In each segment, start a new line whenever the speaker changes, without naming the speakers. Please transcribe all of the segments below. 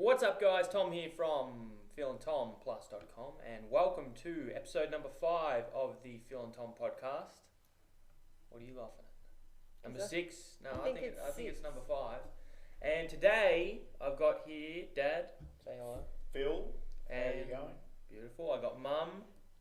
What's up, guys? Tom here from PhilAndTomPlus.com, and welcome to episode number 5 of the Phil and Tom podcast. What are you laughing at? Number 6? No, I think it's number 5. And today I've got here Dad. Say hello.
Phil,
And
how are you going?
Beautiful. I got Mum,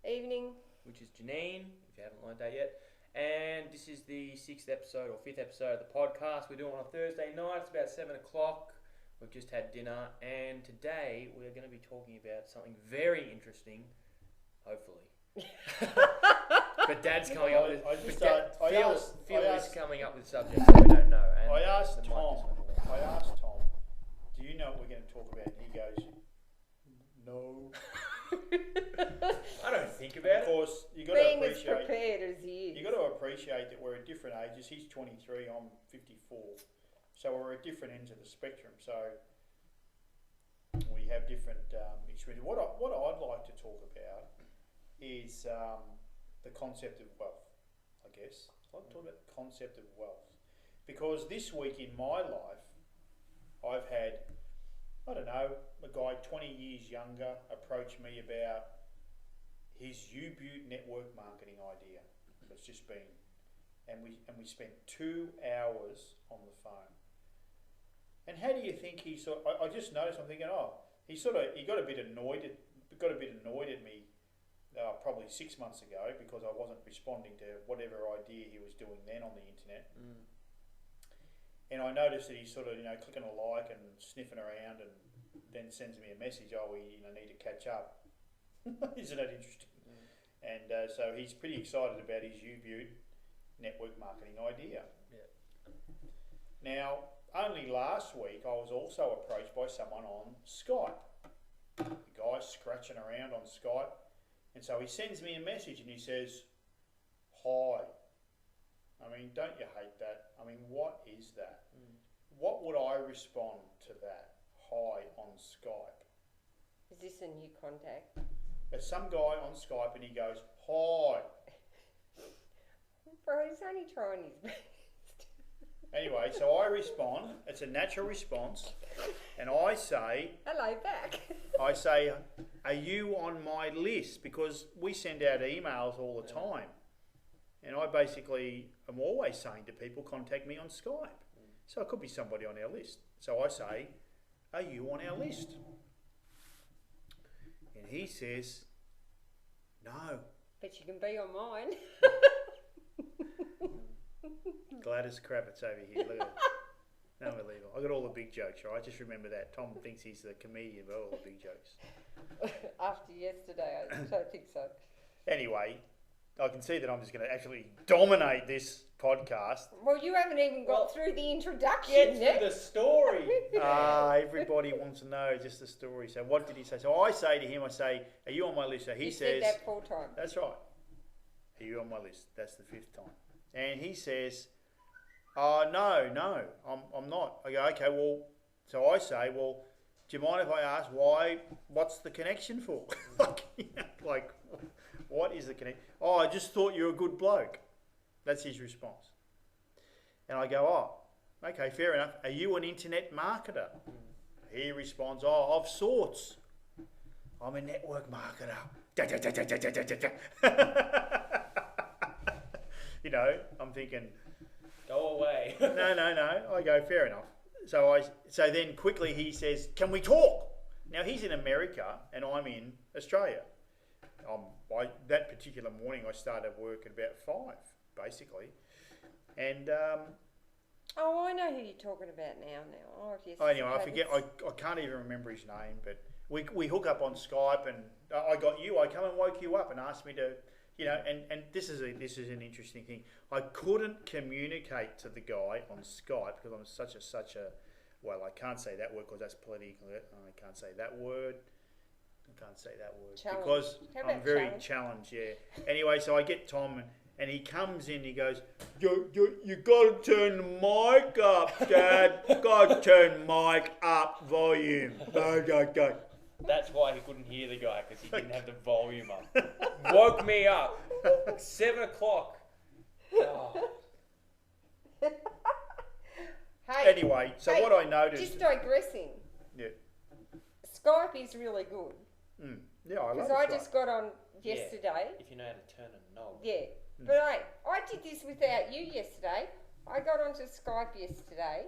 Evening.
which is Janine, if you haven't learned that yet. And this is the 6th episode or 5th episode of the podcast. We're doing it on a Thursday night. It's about 7 o'clock. We've just had dinner, and today we're going to be talking about something very interesting, hopefully. But Dad's coming up with Phil is coming up with subjects that we don't know. And
I asked Tom, do you know what we're going to talk about? And he goes, no.
I don't think about
Of course, you got to
Being as
appreciate.
prepared as he is.
You got to appreciate that we're at different ages. He's 23, I'm 54, so we're at different ends of the spectrum. So we have different experiences. What I'd like to talk about is the concept of wealth. I guess I'd like to talk about the concept of wealth because this week in my life, I've had, I don't know, a guy 20 years younger approach me about his U-Butte network marketing idea. It's just been, and we spent 2 hours on the phone. And how do you think he sort? I just noticed. I'm thinking, he got a bit annoyed at me, probably 6 months ago because I wasn't responding to whatever idea he was doing then on the internet.
Mm.
And I noticed that he's sort of clicking a like and sniffing around, and then sends me a message. We need to catch up. Isn't that interesting?
Mm.
And so he's pretty excited about his U-Butte network marketing idea.
Yeah.
Now, only last week I was also approached by someone on Skype. The guy's scratching around on Skype, and so he sends me a message and he says, "Hi." I mean, don't you hate that? I mean, what is that?
Mm.
What would I respond to that? Hi on Skype.
Is this a new contact?
There's some guy on Skype and he goes, "Hi."
Bro, he's only trying his best.
Anyway, so I respond. It's a natural response, and I say,
Hello back.
"Are you on my list?" Because we send out emails all the time, and I basically am always saying to people, "Contact me on Skype." So it could be somebody on our list. So I say, "Are you on our list?" And he says, "No."
But you can be on mine.
Gladys Kravitz over here. Look at it. Unbelievable. I got all the big jokes, right? Just remember that. Tom thinks he's the comedian of all the big jokes.
After yesterday, I don't think so.
Anyway, I can see that I'm just going to actually dominate this podcast.
Well, you haven't even got through the introduction
Get
yet.
to the story.
Everybody wants to know just the story. So what did he say? So I say to him, I say, "Are you on my list?" So he
You
says,
said that 4 times.
"That's right. Are you on my list?" That's the 5th time. And he says, no, I'm not. I go, "Okay, well," so I say, "Well, do you mind if I ask why, what's the connection for?" like, what is the connection? "I just thought you were a good bloke." That's his response. And I go, "Okay, fair enough. Are you an internet marketer?" He responds, "Of sorts. I'm a network marketer." I'm thinking,
Go away.
no. I go, "Fair enough." So then quickly he says, "Can we talk?" Now he's in America and I'm in Australia. That particular morning I started work at about 5, basically. And
Oh, I know who you're talking about now. Yes,
anyway, I forget. I can't even remember his name, but we hook up on Skype, and I got you. I come and woke you up and asked me to. And this is an interesting thing. I couldn't communicate to the guy on Skype because I'm such a well, I can't say that word because that's political. I can't say that word.
Challenge.
Because
How about
I'm very
challenge?
challenged. Yeah. Anyway, so I get Tom and he comes in. He goes, "You got to turn the mic up, Dad. Got to turn mic up, volume. Go."
That's why he couldn't hear the guy, because he didn't have the volume up. Woke me up. 7 o'clock. Oh.
Hey,
Anyway, so what I noticed...
Just digressing.
Yeah.
Skype is really good.
Yeah, I love
Because
it.
I just got on
Yeah.
yesterday.
If you know how to turn a knob.
Yeah. But I did this without you yesterday. I got onto Skype yesterday,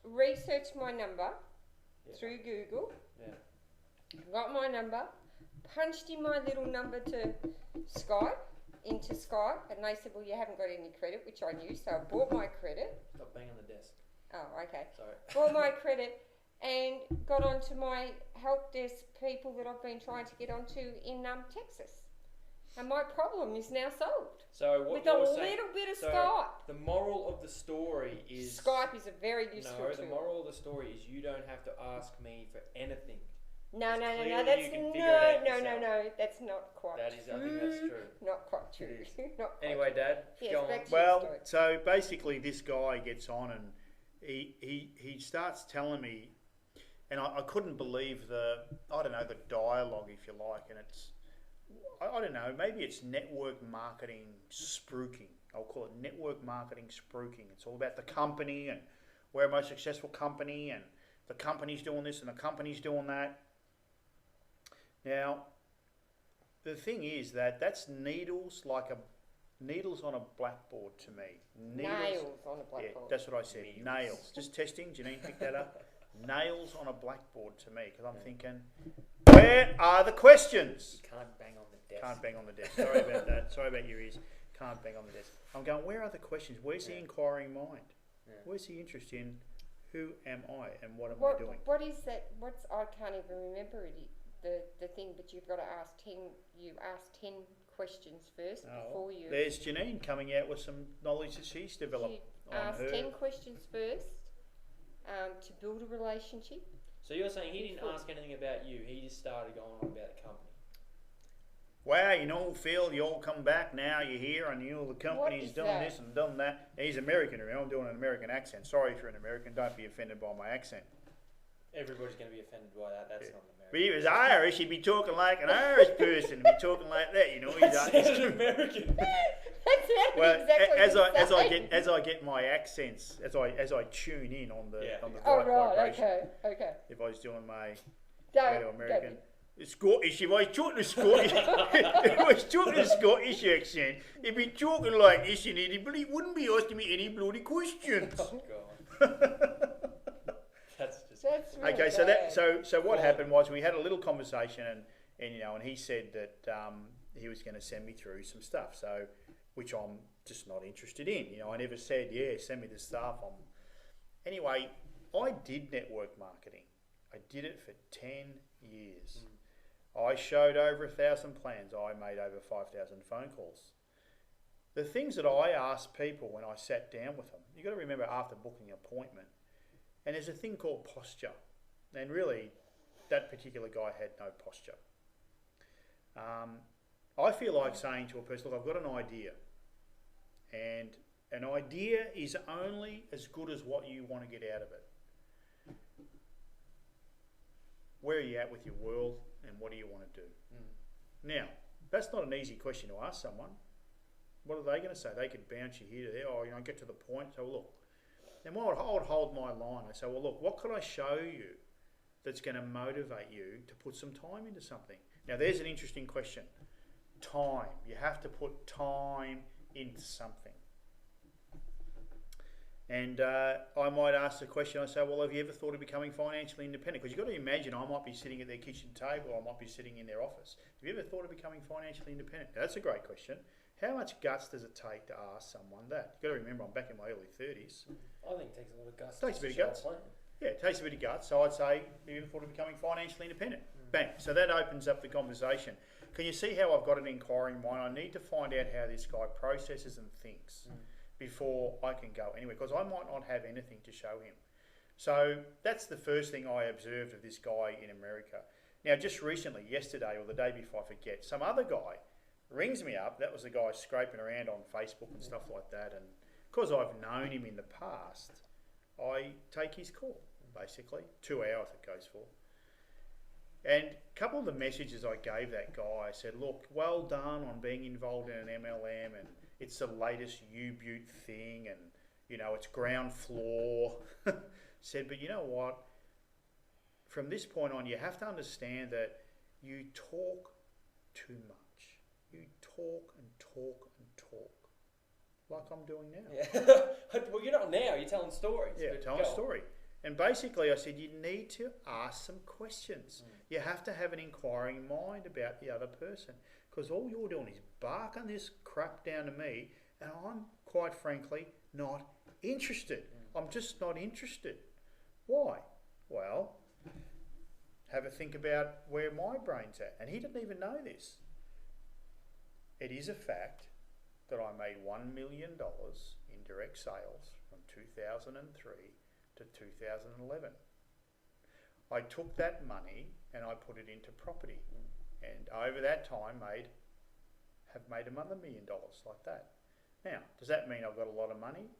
researched my number through Google, got my number, punched in my little number to Skype, into Skype, and they said, well, you haven't got any credit, which I knew, so I bought my credit.
Stop banging on the desk.
Oh, okay.
Sorry.
Bought my credit and got onto my help desk people that I've been trying to get onto in Texas. And my problem is now solved.
So what
with
you're
a
saying,
little bit of
so
Skype.
the moral of the story is
Skype is a very useful
no.
tool.
The moral of the story is you don't have to ask me for anything.
No,
It's
no, no,
clearly
no. That's
you can figure it out
no,
yourself.
That's not quite
That is,
true.
I think that's true.
Not quite true. Not quite
Anyway,
true.
Dad,
Yes,
go on.
back to your
Well,
story.
so basically this guy gets on and he starts telling me, and I couldn't believe the dialogue, if you like, and it's, I don't know, maybe it's network marketing spruiking. I'll call it network marketing spruiking. It's all about the company and we're a most successful company and the company's doing this and the company's doing that. Now, the thing is that's needles on a blackboard to me.
Nails on a
Yeah,
blackboard.
that's what I said.
Needles.
Nails. Just testing. Janine picked that up. Nails on a blackboard to me because I'm thinking, where are the questions?
You can't bang on the desk.
Can't bang on the desk. Sorry about that. Sorry about your ears. Can't bang on the desk. I'm going, where are the questions? Where's the inquiring mind?
Yeah.
Where's the interest in who am I and what am I
What,
doing?
what is that? I can't even remember it. The thing, but you've got to ask 10. You ask 10 questions first before you.
There's Janine coming out with some knowledge that she's developed.
You ask 10 questions first to build a relationship.
So you're saying he didn't ask anything about you. He just started going on about the company.
Wow, Phil, you all come back now, you're here, and the company's
is
done
that?
this and done that. He's American, remember? I'm doing an American accent. Sorry if you're an American, don't be offended by my accent.
Everybody's going to be offended by that. That's not
But
American.
he was Irish, he'd be talking like an Irish person, he'd be talking like that,
That's an American.
That's
Well,
exactly
as I get my accents, as I tune in on the
Oh
right
right,
vibration.
okay.
If I was doing my
Go,
American. Scottish, if I was talking Scottish, if I was talking a Scottish accent, he'd be talking like this and he wouldn't be asking me any bloody questions.
Oh God. That's just.
That's really
Okay,
bad.
so what happened was we had a little conversation and he said that he was going to send me through some stuff, so which I'm just not interested in. I never said send me the stuff. Anyway, I did network marketing. I did it for 10 years. I showed over 1,000 plans. I made over 5,000 phone calls. The things that I asked people when I sat down with them, you got to remember after booking an appointment, and there's a thing called posture. And really, that particular guy had no posture. I feel like saying to a person, look, I've got an idea. And an idea is only as good as what you want to get out of it. Where are you at with your world and what do you want to do? Now, that's not an easy question to ask someone. What are they going to say? They could bounce you here to there, get to the point. So, look, then I would hold my line. I say, well, look, what could I show you that's going to motivate you to put some time into something? Now, there's an interesting question. Time. You have to put time into something. And I might ask the question, I say, well, have you ever thought of becoming financially independent? Because you've got to imagine I might be sitting at their kitchen table, or I might be sitting in their office. Have you ever thought of becoming financially independent? Now, that's a great question. How much guts does it take to ask someone that? You've got to remember, I'm back in my early 30s.
I think it takes a lot of guts.
It takes a bit of guts. Yeah, it takes a bit of guts. So I'd say, have you ever thought of becoming financially independent? Bang. So that opens up the conversation. Can you see how I've got an inquiring mind? I need to find out how this guy processes and thinks before I can go anywhere, because I might not have anything to show him. So that's the first thing I observed of this guy in America. Now, just recently, yesterday or the day before, I forget, some other guy rings me up. That was the guy scraping around on Facebook and stuff like that. And because I've known him in the past, I take his call, basically. 2 hours it goes for. And a couple of the messages I gave that guy, I said, look, well done on being involved in an MLM, and it's the latest U-Butte thing, and, it's ground floor. Said, but you know what? from this point on, you have to understand that you talk too much. You talk and talk and talk. Like I'm doing now.
Yeah. Well, you're not now. You're telling stories.
Yeah, telling a story. And basically I said you need to ask some questions. You have to have an inquiring mind about the other person, because all you're doing is barking this crap down to me, and I'm quite frankly not interested. I'm just not interested. Why? Well, have a think about where my brain's at. And he didn't even know this. It is a fact that I made $1 million in direct sales from 2003 to 2011. I took that money and I put it into property, and over that time have made another $1 million like that. Now, does that mean I've got a lot of money?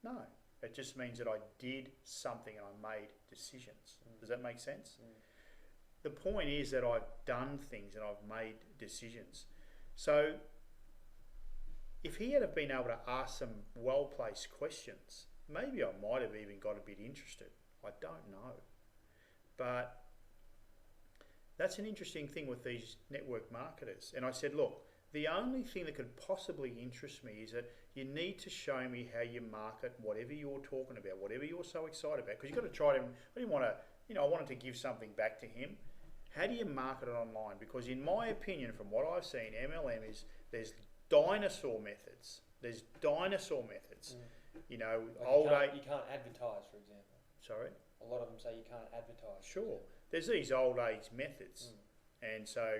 No. It just means that I did something and I made decisions. Does that make sense? The point is that I've done things and I've made decisions. So if he had been able to ask some well-placed questions, maybe I might have even got a bit interested. I don't know. But that's an interesting thing with these network marketers. And I said, look, the only thing that could possibly interest me is that you need to show me how you market whatever you're talking about, whatever you're so excited about. Because you've got to try to, I didn't want to, I wanted to give something back to him. How do you market it online? Because in my opinion, from what I've seen, MLM there's dinosaur methods. There's dinosaur methods. You
like you can't advertise, for example.
Sorry?
A lot of them say you can't advertise.
Sure. There's these old age methods. And so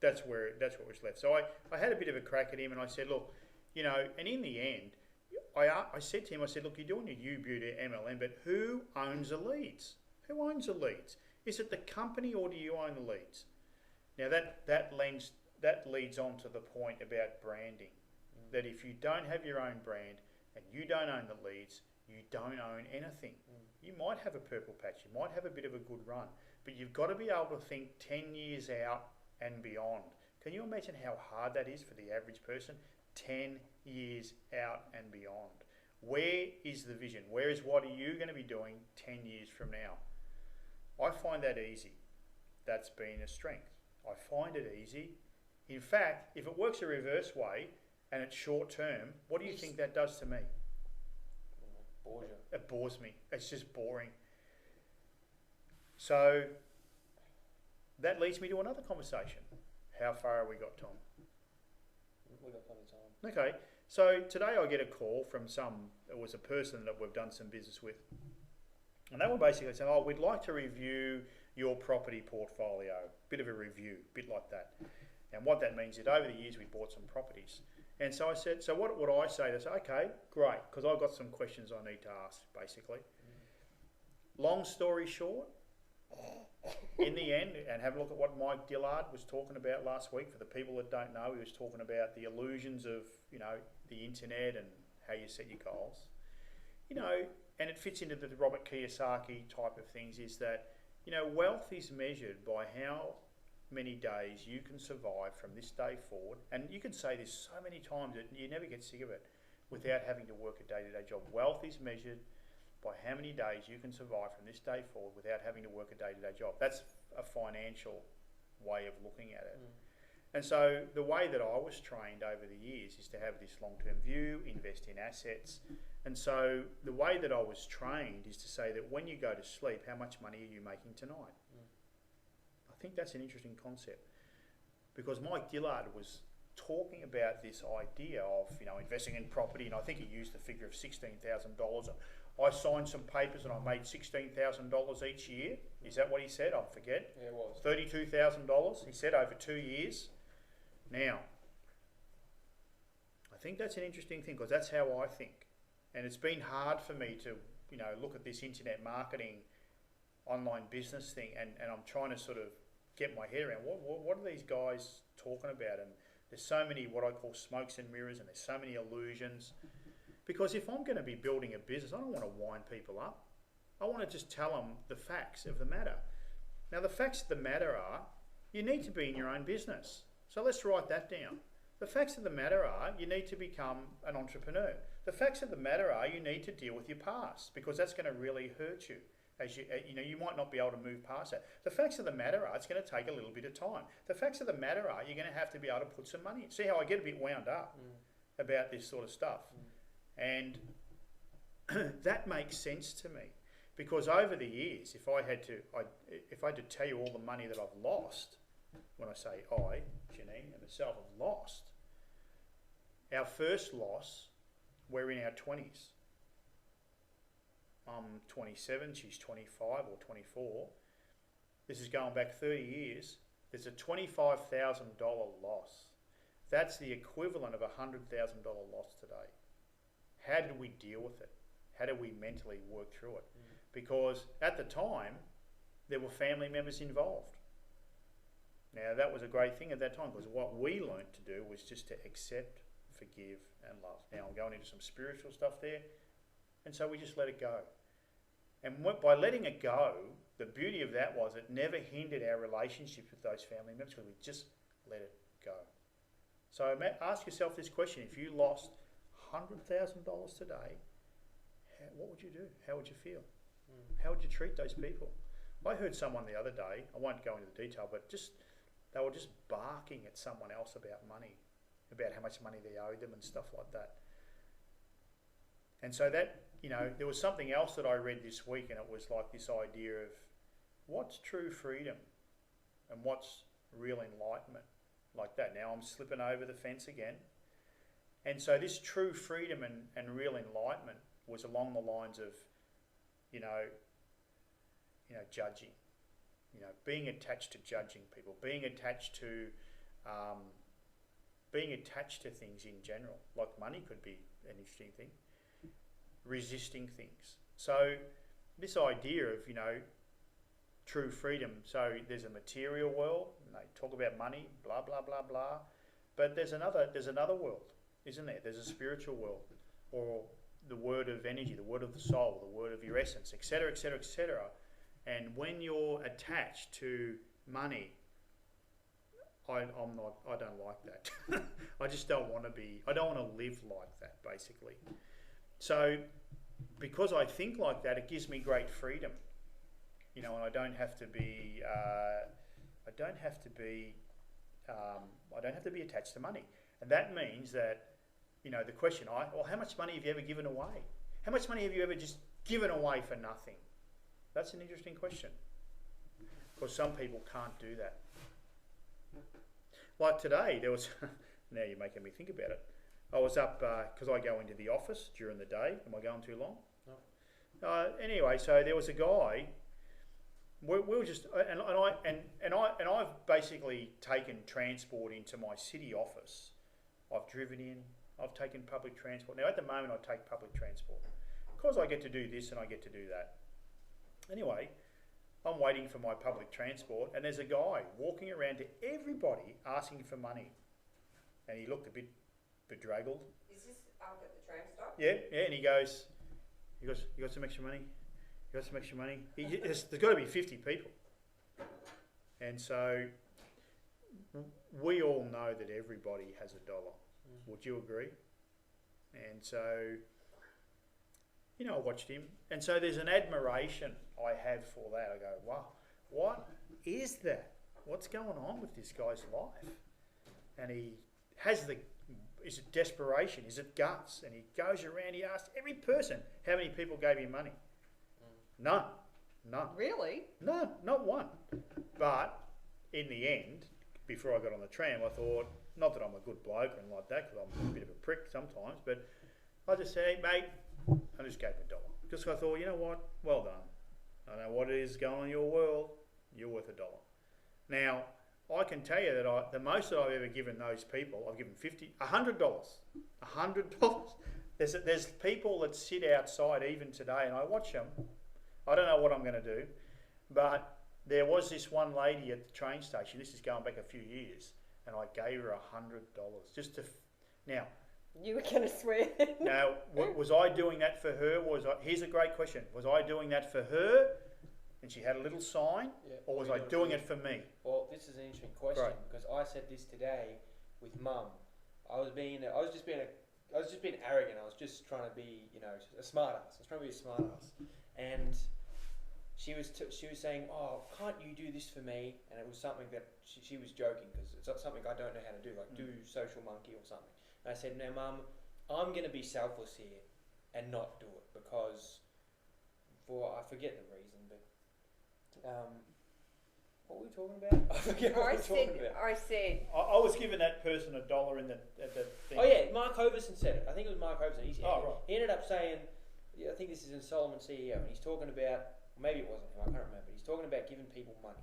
that's what was left. So I had a bit of a crack at him and I said, look, and in the end, I said to him, I said, look, you're doing your U-Beauty MLM, but who owns the leads? Who owns the leads? Is it the company or do you own the leads? Now that leads on to the point about branding. That if you don't have your own brand and you don't own the leads, you don't own anything. You might have a purple patch, you might have a bit of a good run, but you've got to be able to think 10 years out and beyond. Can you imagine how hard that is for the average person? 10 years out and beyond. Where is the vision? What are you going to be doing 10 years from now? I find that easy. That's been a strength. I find it easy. In fact, if it works a reverse way and it's short term, what do you think that does to me?
Bores you.
It bores me. It's just boring. So that leads me to another conversation. How far have we got, Tom?
We've got plenty of time.
Okay. So today I get a call from it was a person that we've done some business with. And they were basically saying, we'd like to review your property portfolio. Bit of a review, bit like that. And what that means is over the years we bought some properties. And so I said, so what would I say? They said, okay, great, because I've got some questions I need to ask, basically. Long story short, in the end, and have a look at what Mike Dillard was talking about last week. For the people that don't know, he was talking about the illusions of, the internet and how you set your goals. And it fits into the Robert Kiyosaki type of things, is that, wealth is measured by how many days you can survive from this day forward. And you can say this so many times that you never get sick of it without having to work a day-to-day job. Wealth is measured by how many days you can survive from this day forward without having to work a day-to-day job. That's a financial way of looking at it. And so the way that I was trained over the years is to have this long-term view, invest in assets. And so the way that I was trained is to say that when you go to sleep, how much money are you making tonight? I think that's an interesting concept, because Mike Dillard was talking about this idea of investing in property, and I think he used the figure of $16,000. I signed some papers and I made $16,000 each year. Is that what he said? I forget.
Yeah, it was
$32,000. He said over 2 years. Now, I think that's an interesting thing, because that's how I think, and it's been hard for me to look at this internet marketing, online business thing, and I'm trying to sort of get my head around what are these guys talking about. And there's so many what I call smokes and mirrors, and there's so many illusions. Because if I'm going to be building a business, I don't want to wind people up. I want to just tell them the facts of the matter. Now, the facts of the matter are you need to be in your own business. So let's write that down. The facts of the matter are you need to become an entrepreneur. The facts of the matter are you need to deal with your past, because that's going to really hurt you. You might not be able to move past that. The facts of the matter are, it's going to take a little bit of time. The facts of the matter are, you're going to have to be able to put some money in. See how I get a bit wound up about this sort of stuff, and that makes sense to me, because over the years, if I had to tell you all the money that I've lost, when I say I, Janine and myself have lost, our first loss, we're in our 20s. I'm 27, she's 25 or 24. This is going back 30 years. There's a $25,000 loss. That's the equivalent of a $100,000 loss today. How did we deal with it? How did we mentally work through it? Because at the time, there were family members involved. Now, that was a great thing at that time, because what we learnt to do was just to accept, forgive and love. Now, I'm going into some spiritual stuff there, and so we just let it go. And by letting it go, the beauty of that was it never hindered our relationships with those family members, because we just let it go. So ask yourself this question: if you lost $100,000 today, what would you do? How would you feel? How would you treat those people? I heard someone the other day, I won't go into the detail, but they were just barking at someone else about money, about how much money they owed them and stuff like that. And so that, there was something else that I read this week, and it was like this idea of what's true freedom and what's real enlightenment, like that. Now I'm slipping over the fence again. And so this true freedom and real enlightenment was along the lines of, judging, being attached to judging people, being attached to things in general, like money could be an interesting thing, resisting things. So this idea of, true freedom, so there's a material world, and they talk about money, blah, blah, blah, blah, but there's another world, isn't there? There's a spiritual world, or the word of energy, the word of the soul, the word of your essence, etc., etc., etc. And when you're attached to money, I don't like that. I just don't want to be. I don't want to live like that, basically. So, because I think like that, it gives me great freedom, and I don't have to be. I don't have to be attached to money, and that means that. The question, how much money have you ever given away? How much money have you ever just given away for nothing? That's an interesting question, because some people can't do that. Like today, there was, now you're making me think about it. I was up, because I go into the office during the day. Am I going too long? No. Anyway, so there was a guy, we were just, and I've basically taken transport into my city office. I've driven in, I've taken public transport. Now at the moment I take public transport because I get to do this and I get to do that. Anyway, I'm waiting for my public transport, and there's a guy walking around to everybody asking for money. And he looked a bit bedraggled.
Is this up at the train stop?
Yeah, and he goes, you got some extra money? You got some extra money? There's got to be 50 people. And so we all know that everybody has $1. Would you agree? And so, I watched him. And so there's an admiration I have for that. I go, wow, what is that? What's going on with this guy's life? And he has is it desperation? Is it guts? And he goes around, he asks every person how many people gave him money. None.
Really?
No, not one. But in the end, before I got on the tram, I thought, not that I'm a good bloke and like that, because I'm a bit of a prick sometimes, but I just said, hey, mate, I just gave him $1. Because I thought, you know what, well done. I know what it is going on in your world, you're worth $1. Now, I can tell you that the most that I've ever given those people, I've given $100. $100. There's people that sit outside even today, and I watch them. I don't know what I'm going to do, but there was this one lady at the train station. This is going back a few years, and I gave her $100 just to. Now,
you were going to swear.
Now, was I doing that for her? Here's a great question: was I doing that for her, and she had a little sign, or was I doing it for me?
Well, this is an interesting question because I said this today with Mum. I was just being arrogant. I was just trying to be, a smart ass. I was trying to be a smart ass, and she was saying, "Oh, can't you do this for me?" And it was something that she was joking because it's not something I don't know how to do, like do Social Monkey or something. And I said, "No, Mum, I'm going to be selfless here and not do it because I forget the reason, but what were we talking about? I forget what we were talking about.
I was giving that person $1 in the thing.
Oh yeah, Mark Hoverson said it. I think it was Mark Hoverson.
Right.
He ended up saying, I think this is in Solomon CEO, and he's talking about, maybe it wasn't him, I can't remember. He's talking about giving people money,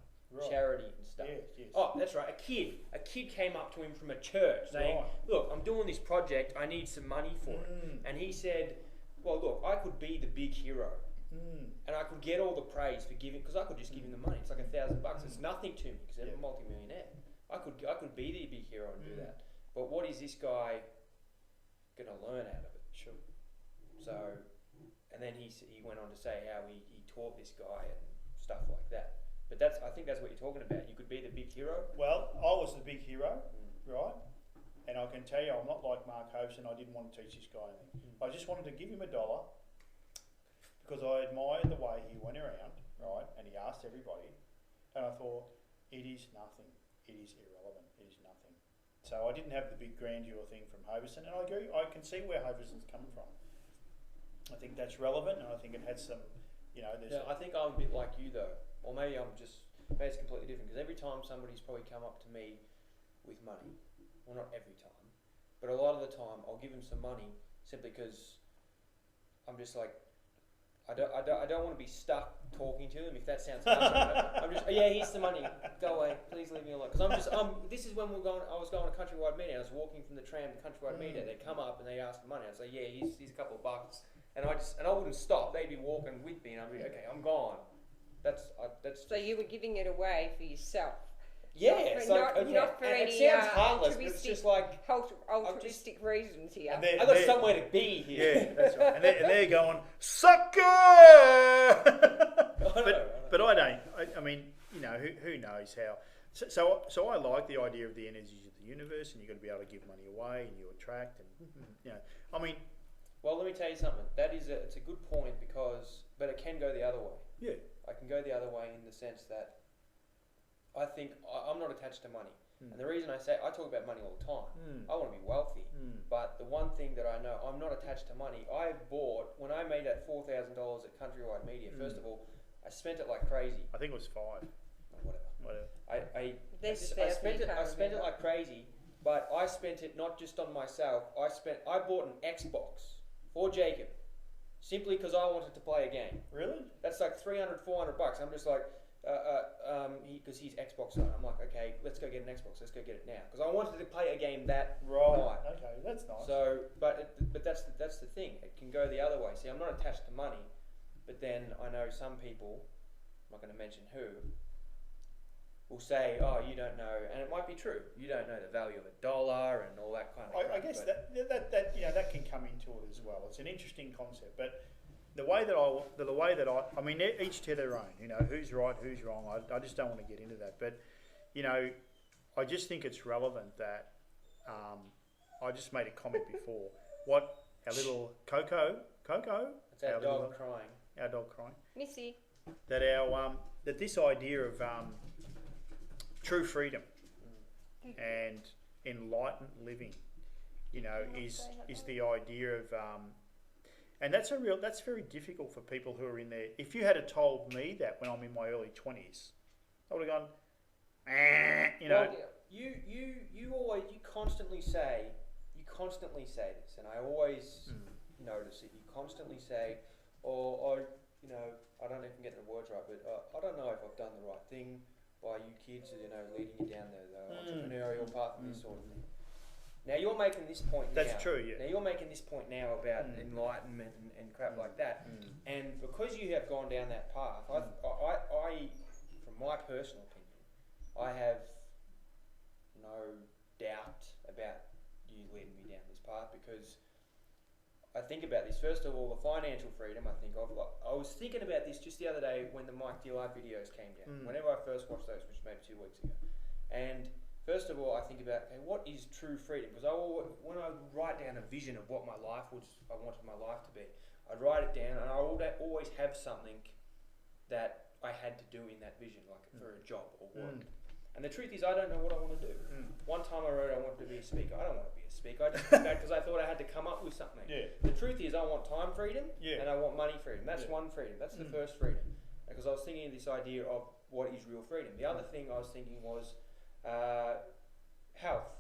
charity and stuff.
Yes.
Oh, that's right. A kid came up to him from a church saying, "Look, I'm doing this project. I need some money for it." And he said, "Well, look, I could be the big hero." And I could get all the praise for giving, because I could just give him the money. It's like $1,000. It's nothing to me because I'm a multi-millionaire. I could be the big hero and do that. But what is this guy going to learn out of it?
Sure.
So, and then he went on to say how he taught this guy and stuff like that. But I think that's what you're talking about. You could be the big hero.
Well, I was the big hero, right? And I can tell you, I'm not like Mark Hoverson. I didn't want to teach this guy anything. I just wanted to give him $1 because I admired the way he went around, right? And he asked everybody. And I thought, it is nothing. It is irrelevant. It is nothing. So I didn't have the big grandeur thing from Hoverson. And I agree, I can see where Hoverson's coming from. I think that's relevant, and I think it had some,
I think I'm a bit like you though. Or maybe maybe it's completely different, because every time somebody's probably come up to me with money, well, not every time, but a lot of the time I'll give them some money simply because I'm just like, I don't want to be stuck talking to them, if that sounds funny. I'm just, here's the money, go away, please leave me alone. Because this is when I was going to Countrywide Media, I was walking from the tram to Countrywide Media, they'd come up and they asked for money, I'd say, here's a couple of bucks, and I wouldn't stop, they'd be walking with me, and I'd be, okay, I'm gone. That's.
So you were giving it away for yourself.
Yeah,
not for any.
It sounds heartless, but it's just like
altruistic reasons here.
I got somewhere to be here.
Yeah, that's right. And they're going, sucker! But I don't. I mean, who knows how. So I like the idea of the energies of the universe, and you've got to be able to give money away, and you attract, and I mean.
Well, let me tell you something. It's a good point but it can go the other way.
Yeah.
I can go the other way in the sense that I think I'm not attached to money. And the reason I talk about money all the time. I want to be wealthy. But the one thing that I know, I'm not attached to money. When I made that $4,000 at Countrywide Media, first of all, I spent it like crazy.
I think it was 5.
Whatever. I spent it like crazy, but I spent it not just on myself. I bought an Xbox for Jacob simply because I wanted to play a game.
Really?
That's like $300, $400. I'm just like, because he's Xbox owner. I'm like, okay, let's go get an Xbox. Let's go get it now, because I wanted to play a game that night.
Okay, that's nice.
So, but that's the thing. It can go the other way. See, I'm not attached to money, but then I know some people, I'm not going to mention who, will say, "Oh, you don't know," and it might be true. You don't know the value of $1 and all that kind of.
I guess that can come into it as well. It's an interesting concept, but the way that I mean, each to their own. Who's right, who's wrong. I just don't want to get into that, but I just think it's relevant that I just made a comment before. What our little Coco.
It's our dog crying.
Our dog crying.
Missy.
That that this idea of true freedom and enlightened living, is the idea of, and that's very difficult for people who are in there. If you had told me that when I'm in my early 20s, I would have gone,
Well, you constantly say this, and I always notice it. You constantly say, I don't even get the words right, but I don't know if I've done the right thing by you kids, leading you down the entrepreneurial path and this sort of thing. Now you're making this point now.
That's true, yeah.
Now you're making this point now about enlightenment and crap like that. And because you have gone down that path, I, from my personal opinion, I have no doubt about you leading me down this path, because I think about this. First of all, the financial freedom I think of. I was thinking about this just the other day when the Mike DLI videos came down. Whenever I first watched those, which was maybe 2 weeks ago. And first of all, I think about, okay, what is true freedom? Because when I write down a vision of what I wanted my life to be, I'd write it down, and I always have something that had to do in that vision, like for a job or work. And the truth is, I don't know what I want to do. One time I wrote I wanted to be a speaker. I don't want to be a speaker. I just did that because I thought I had to come up with something.
Yeah.
The truth is, I want time freedom and I want money freedom. That's one freedom. That's the first freedom. Because I was thinking of this idea of what is real freedom. The other thing I was thinking was health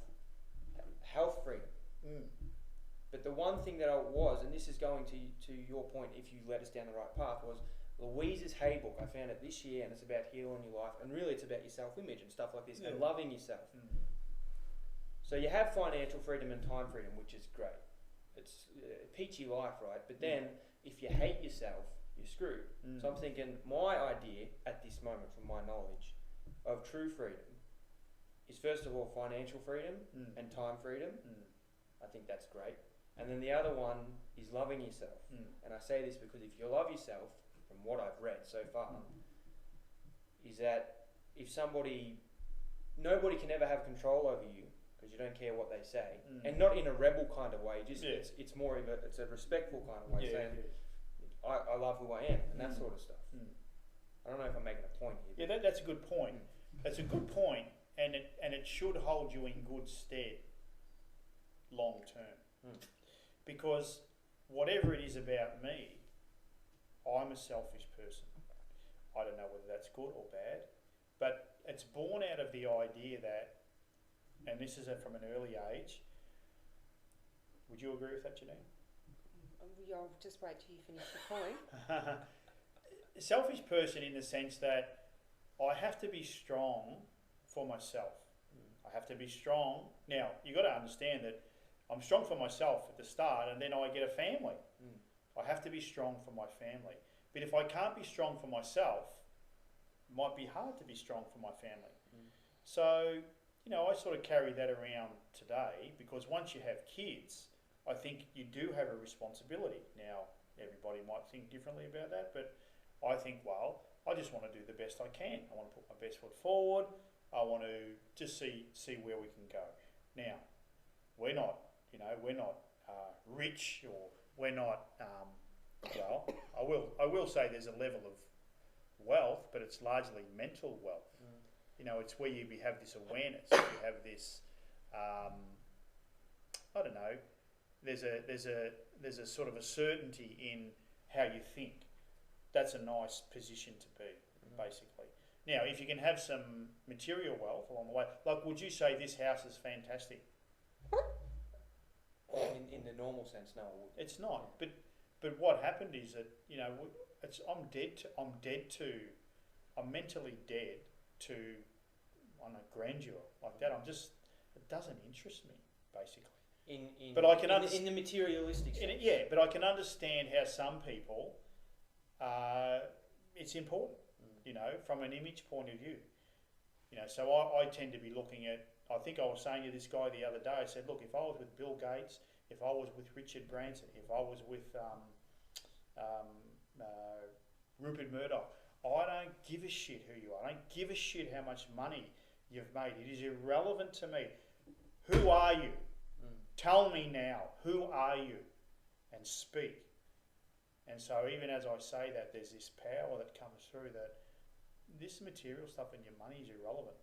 freedom. But the one thing that I was, and this is going to your point, if you led us down the right path, was Louise's Hay book. I found it this year, and it's about healing your life, and really it's about your self-image and stuff like this, and loving yourself. So you have financial freedom and time freedom, which is great. It's a peachy life, right? But then if you hate yourself, you're screwed. So I'm thinking my idea at this moment, from my knowledge of true freedom, is first of all financial freedom and time freedom. I think that's great. And then the other one is loving yourself. And I say this because if you love yourself, from what I've read so far, is that if nobody can ever have control over you because you don't care what they say, and not in a rebel kind of way. Just it's more of it's a respectful kind of way, saying I love who I am and that sort of stuff. I don't know if I'm making a point here.
Yeah, that's a good point. That's a good point, and it should hold you in good stead long term, because whatever it is about me, I'm a selfish person. I don't know whether that's good or bad, but it's born out of the idea that, and this is from an early age. Would you agree with that, Janine?
I'll just wait till you finish your point.
Selfish person in the sense that I have to be strong for myself. I have to be strong. Now, you've got to understand that I'm strong for myself at the start, and then I get a family. I have to be strong for my family. But if I can't be strong for myself, it might be hard to be strong for my family. So, I sort of carry that around today, because once you have kids, I think you do have a responsibility. Now, everybody might think differently about that, but I think, well, I just want to do the best I can. I want to put my best foot forward. I want to just see where we can go. Now, we're not rich, or we're not. I will say there's a level of wealth, but it's largely mental wealth. It's where you have this awareness. You have this. I don't know. There's a sort of a certainty in how you think. That's a nice position to be, basically. Now, if you can have some material wealth along the way, like, would you say this house is fantastic?
In the normal sense, no, I wouldn't.
It's not. But what happened is that I'm mentally dead to grandeur like that. It doesn't interest me, basically. In the materialistic sense. But I can understand how some people, it's important, from an image point of view. So I tend to be looking at, I think I was saying to this guy the other day, I said, look, if I was with Bill Gates, if I was with Richard Branson, if I was with Rupert Murdoch, I don't give a shit who you are. I don't give a shit how much money you've made. It is irrelevant to me. Who are you? Tell me now, who are you? And speak. And so even as I say that, there's this power that comes through that this material stuff and your money is irrelevant.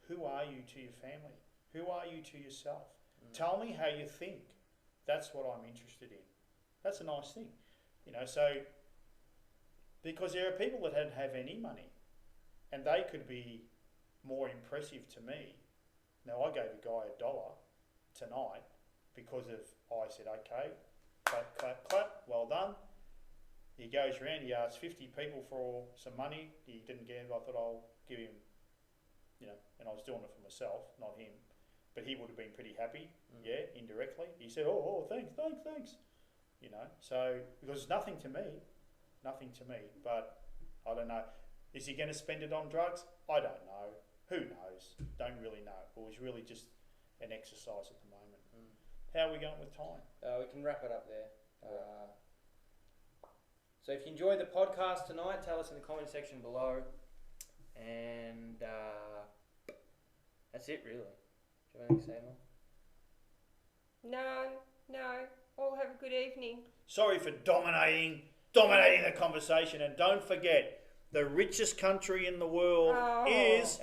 Who are you to your family? Who are you to yourself? Tell me how you think. That's what I'm interested in. That's a nice thing. So, because there are people that don't have any money, and they could be more impressive to me. Now, I gave a guy $1 tonight because I said, okay, clap, clap, clap, well done. He goes around, he asks 50 people for some money. He didn't get it. I thought I'll give him, and I was doing it for myself, not him. But he would have been pretty happy, indirectly. He said, oh, thanks. So, because it's nothing to me, but I don't know. Is he going to spend it on drugs? I don't know. Who knows? Don't really know. It was really just an exercise at the moment. How are we going with time?
We can wrap it up there. So if you enjoyed the podcast tonight, tell us in the comment section below. And that's it, really. Do you have anything to say, Mum?
No. All have a good evening.
Sorry for dominating the conversation, and don't forget, the richest country in the world
Oh.
is